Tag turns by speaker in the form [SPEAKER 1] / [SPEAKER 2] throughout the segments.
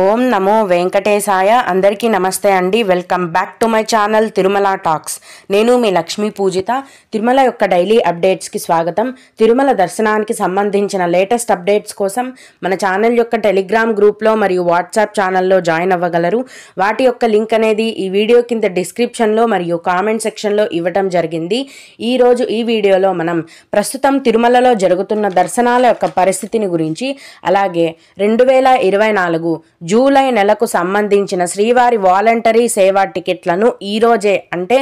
[SPEAKER 1] ఓం నమో వెంకటేశాయ. అందరికీ నమస్తే అండి. Welcome back to my channel Tirumala talks. నేను మీ లక్ష్మీ పూజిత. తిరుమల యొక్క డైలీ అప్డేట్స్కి స్వాగతం. తిరుమల దర్శనానికి సంబంధించిన లేటెస్ట్ అప్డేట్స్ కోసం మన ఛానల్ యొక్క టెలిగ్రామ్ గ్రూప్లో మరియు వాట్సాప్ ఛానల్లో జాయిన్ అవ్వగలరు. వాటి యొక్క లింక్ అనేది ఈ వీడియో కింద డిస్క్రిప్షన్లో మరియు కామెంట్ సెక్షన్లో ఇవ్వటం జరిగింది. ఈరోజు ఈ వీడియోలో మనం ప్రస్తుతం తిరుమలలో జరుగుతున్న దర్శనాల యొక్క పరిస్థితిని గురించి, అలాగే 2024 జూలై నెలకు సంబంధించిన శ్రీవారి వాలంటరీ సేవా టికెట్లను ఈరోజే అంటే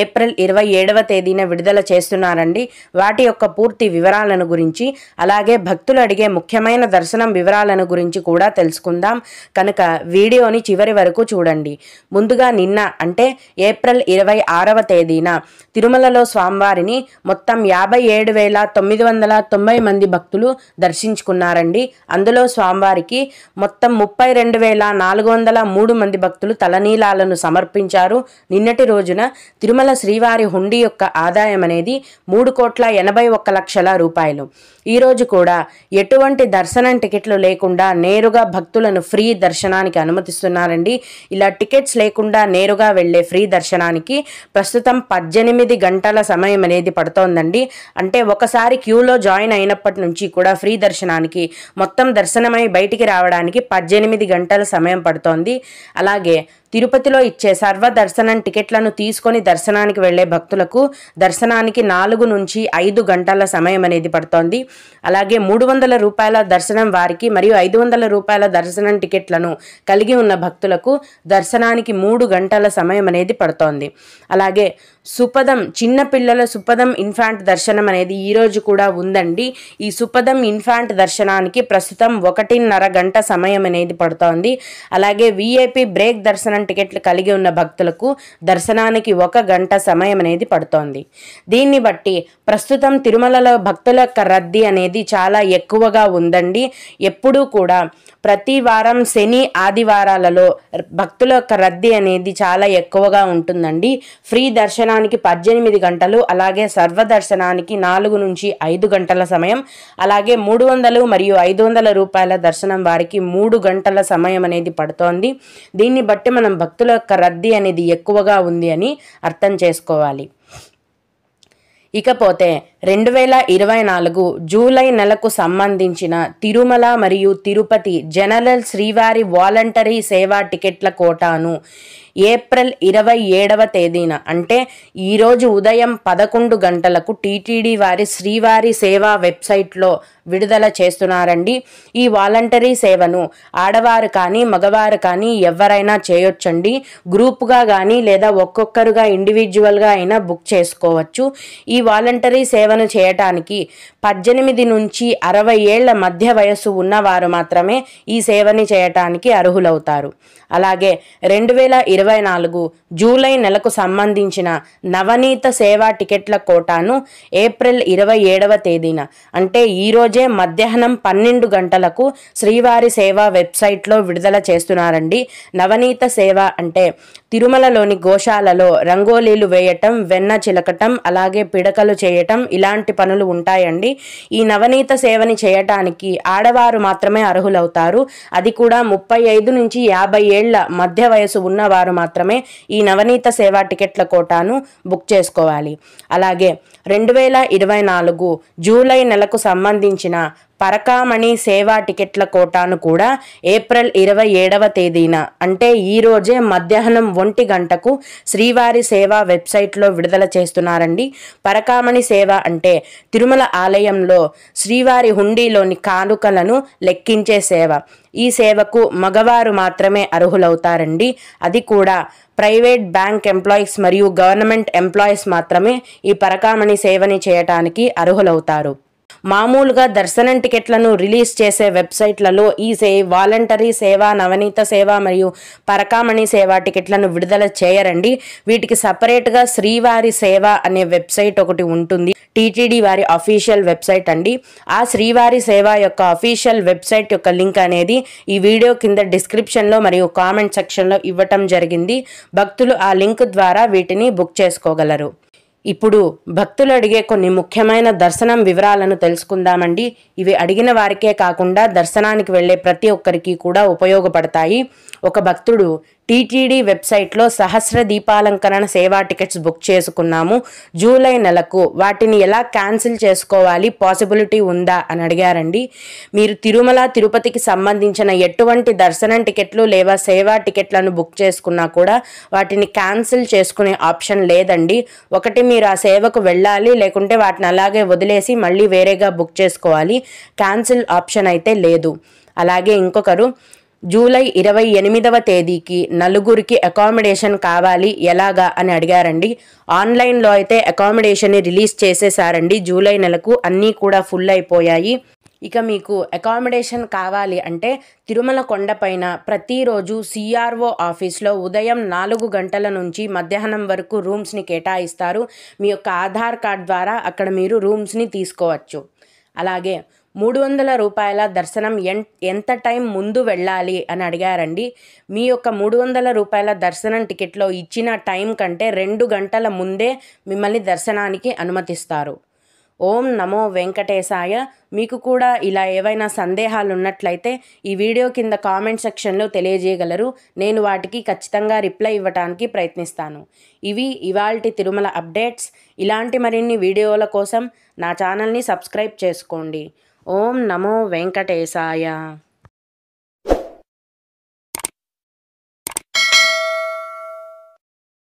[SPEAKER 1] ఏప్రిల్ 27వ తేదీన విడుదల చేస్తున్నారండి. వాటి యొక్క పూర్తి వివరాలను గురించి, అలాగే భక్తులు అడిగే ముఖ్యమైన దర్శనం వివరాలను గురించి కూడా తెలుసుకుందాం. కనుక వీడియోని చివరి వరకు చూడండి. ముందుగా నిన్న అంటే ఏప్రిల్ 26వ తేదీన తిరుమలలో స్వామివారిని మొత్తం 57,990 మంది భక్తులు దర్శించుకున్నారండి. అందులో స్వామివారికి మొత్తం 32,403 మంది భక్తులు తలనీలాలను సమర్పించారు. నిన్నటి రోజున తిరుమల శ్రీవారి హుండీ యొక్క ఆదాయం అనేది 3,81,00,000 రూపాయలు. ఈరోజు కూడా ఎటువంటి దర్శనం టికెట్లు లేకుండా నేరుగా భక్తులను ఫ్రీ దర్శనానికి అనుమతిస్తున్నారండి. ఇలా టికెట్స్ లేకుండా నేరుగా వెళ్లే ఫ్రీ దర్శనానికి ప్రస్తుతం 18 గంటల సమయం అనేది పడుతోందండి. అంటే ఒకసారి క్యూలో జాయిన్ అయినప్పటి నుంచి కూడా ఫ్రీ దర్శనానికి మొత్తం దర్శనమై బయటికి రావడానికి 18 గంటల సమయం పడుతోంది. అలాగే తిరుపతిలో ఇచ్చే సర్వ దర్శనం టికెట్లను తీసుకొని దర్శనానికి వెళ్లే భక్తులకు దర్శనానికి 4 నుంచి 5 గంటల సమయం అనేది పడుతోంది. అలాగే 300 రూపాయల దర్శనం వారికి మరియు 500 రూపాయల దర్శనం టికెట్లను కలిగి ఉన్న భక్తులకు దర్శనానికి 3 గంటల సమయం అనేది పడుతోంది. అలాగే సుపదం చిన్నపిల్లల సుపదం ఇన్ఫాంట్ దర్శనం అనేది ఈరోజు కూడా ఉందండి. ఈ సుపదం ఇన్ఫాంట్ దర్శనానికి ప్రస్తుతం 1.5 గంట సమయం అనేది పడుతోంది. అలాగే విఐపి బ్రేక్ దర్శనం టికెట్లు కలిగి ఉన్న భక్తులకు దర్శనానికి 1 గంట సమయం అనేది పడుతోంది. దీన్ని బట్టి ప్రస్తుతం తిరుమలలో భక్తుల యొక్క రద్దీ అనేది చాలా ఎక్కువగా ఉందండి. ఎప్పుడూ కూడా ప్రతి వారం శని ఆదివారాలలో భక్తుల యొక్క రద్దీ అనేది చాలా ఎక్కువగా ఉంటుందండి. ఫ్రీ దర్శనానికి 18 గంటలు, అలాగే సర్వదర్శనానికి 4 నుంచి 5 గంటల సమయం, అలాగే 300 మరియు 500 రూపాయల దర్శనం వారికి 3 గంటల సమయం అనేది పడుతోంది. దీన్ని బట్టి మనం భక్తుల యొక్క రద్దీ అనేది ఎక్కువగా ఉంది అని అర్థం చేసుకోవాలి. ఇకపోతే 2024 జూలై నెలకు సంబంధించిన తిరుమల మరియు తిరుపతి జనరల్ శ్రీవారి వాలంటరీ సేవా టికెట్ల కోటాను ఏప్రిల్ 27వ తేదీన అంటే ఈరోజు ఉదయం 11 గంటలకు టీటీడీ వారి శ్రీవారి సేవా వెబ్సైట్లో విడుదల చేస్తున్నారండి. ఈ వాలంటరీ సేవను ఆడవారు కానీ మగవారు కానీ ఎవరైనా చేయొచ్చండి. గ్రూప్గా కానీ లేదా ఒక్కొక్కరుగా ఇండివిజువల్గా అయినా బుక్ చేసుకోవచ్చు. ఈ వాలంటరీ సేవను చేయటానికి 18 నుంచి 60 ఏళ్ల మధ్య వయస్సు ఉన్నవారు మాత్రమే ఈ సేవని చేయటానికి అర్హులవుతారు. అలాగే 2024 జూలై నెలకు సంబంధించిన నవనీత సేవా టికెట్ల కోటాను ఏప్రిల్ 27వ తేదీన అంటే ఈరోజే మధ్యాహ్నం 12 గంటలకు శ్రీవారి సేవా వెబ్సైట్లో విడుదల చేస్తున్నారండి. నవనీత సేవ అంటే తిరుమలలోని గోశాలలో రంగోలీలు వేయటం, వెన్న చిలకటం, అలాగే పిడకలు చేయటం ఇలాంటి పనులు ఉంటాయండి. ఈ నవనీత సేవని చేయటానికి ఆడవారు మాత్రమే అర్హులవుతారు. అది కూడా 35 నుంచి 50 ఏళ్ల మధ్య వయసు ఉన్నవారు మాత్రమే ఈ నవనీత సేవా టికెట్ల కోటాను బుక్ చేసుకోవాలి. అలాగే 2024 జూలై నెలకు సంబంధించిన పరకామణి సేవా టికెట్ల కోటాను కూడా ఏప్రిల్ 27వ తేదీన అంటే ఈరోజే మధ్యాహ్నం 1 గంటకు శ్రీవారి సేవా వెబ్సైట్లో విడుదల చేస్తున్నారండి. పరకామణి సేవ అంటే తిరుమల ఆలయంలో శ్రీవారి హుండీలోని కానుకలను లెక్కించే సేవ. ఈ సేవకు మగవారు మాత్రమే అర్హులవుతారండి. అది కూడా ప్రైవేట్ బ్యాంక్ ఎంప్లాయీస్ మరియు గవర్నమెంట్ ఎంప్లాయీస్ మాత్రమే ఈ పరకామణి సేవని చేయటానికి అర్హులవుతారు. మామూలుగా దర్శనం టికెట్లను రిలీజ్ చేసే వెబ్సైట్లలో ఈ వాలంటరీ సేవ, నవనీత సేవ మరియు పరకామణి సేవ టికెట్లను విడుదల చేయరండి. వీటికి సపరేట్గా శ్రీవారి సేవ అనే వెబ్సైట్ ఒకటి ఉంటుంది. టీటీడీ వారి అఫీషియల్ వెబ్సైట్ అండి. ఆ శ్రీవారి సేవ యొక్క అఫీషియల్ వెబ్సైట్ యొక్క లింక్ అనేది ఈ వీడియో కింద డిస్క్రిప్షన్లో మరియు కామెంట్ సెక్షన్లో ఇవ్వటం జరిగింది. భక్తులు ఆ లింక్ ద్వారా వీటిని బుక్ చేసుకోగలరు. ఇప్పుడు భక్తులు అడిగే కొన్ని ముఖ్యమైన దర్శనం వివరాలను తెలుసుకుందామండి. ఇవి అడిగిన వారికే కాకుండా దర్శనానికి వెళ్ళే ప్రతి ఒక్కరికి కూడా ఉపయోగపడతాయి. ఒక భక్తుడు టీటీడీ వెబ్సైట్లో సహస్ర దీపాలంకరణ సేవా టికెట్స్ బుక్ చేసుకున్నాము, జూలై నెలకు వాటిని ఎలా క్యాన్సిల్ చేసుకోవాలి, పాసిబిలిటీ ఉందా అని అడిగారండి. మీరు తిరుమల తిరుపతికి సంబంధించిన ఎటువంటి దర్శనం టికెట్లు లేదా సేవా టికెట్లను బుక్ చేసుకున్నా కూడా వాటిని క్యాన్సిల్ చేసుకునే ఆప్షన్ లేదండి. ఒకటి మీరు ఆ సేవకు వెళ్ళాలి, లేకుంటే వాటిని అలాగే వదిలేసి మళ్ళీ వేరేగా బుక్ చేసుకోవాలి. క్యాన్సిల్ ఆప్షన్ అయితే లేదు. అలాగే ఇంకొకరు జూలై 28వ తేదీకి నలుగురికి అకామిడేషన్ కావాలి ఎలాగా అని అడిగారండి. ఆన్లైన్లో అయితే అకామిడేషన్ని రిలీజ్ చేసేసారండి. జూలై నెలకు అన్నీ కూడా ఫుల్ అయిపోయాయి. ఇక మీకు అకామిడేషన్ కావాలి అంటే తిరుమల కొండపైన ప్రతిరోజు సిఆర్ఓ ఆఫీస్లో ఉదయం 4 గంటల నుంచి మధ్యాహ్నం వరకు రూమ్స్ని కేటాయిస్తారు. మీ యొక్క ఆధార్ కార్డ్ ద్వారా అక్కడ మీరు రూమ్స్ని తీసుకోవచ్చు. అలాగే 300 రూపాయల దర్శనం ఎంత టైం ముందు వెళ్ళాలి అని అడిగారండి. మీ యొక్క 300 రూపాయల దర్శనం టికెట్లో ఇచ్చిన టైం కంటే 2 గంటల ముందే మిమ్మల్ని దర్శనానికి అనుమతిస్తారు. ఓం నమో వెంకటేశాయ. మీకు కూడా ఇలా ఏవైనా సందేహాలు ఉన్నట్లయితే ఈ వీడియో కింద కామెంట్ సెక్షన్లో తెలియజేయగలరు. నేను వాటికి ఖచ్చితంగా రిప్లై ఇవ్వడానికి ప్రయత్నిస్తాను. ఇవి ఇవాల్టి తిరుమల అప్డేట్స్. ఇలాంటి మరిన్ని వీడియోల కోసం నా ఛానల్ని సబ్స్క్రైబ్ చేసుకోండి. ఓం నమో వెంకటేశాయ.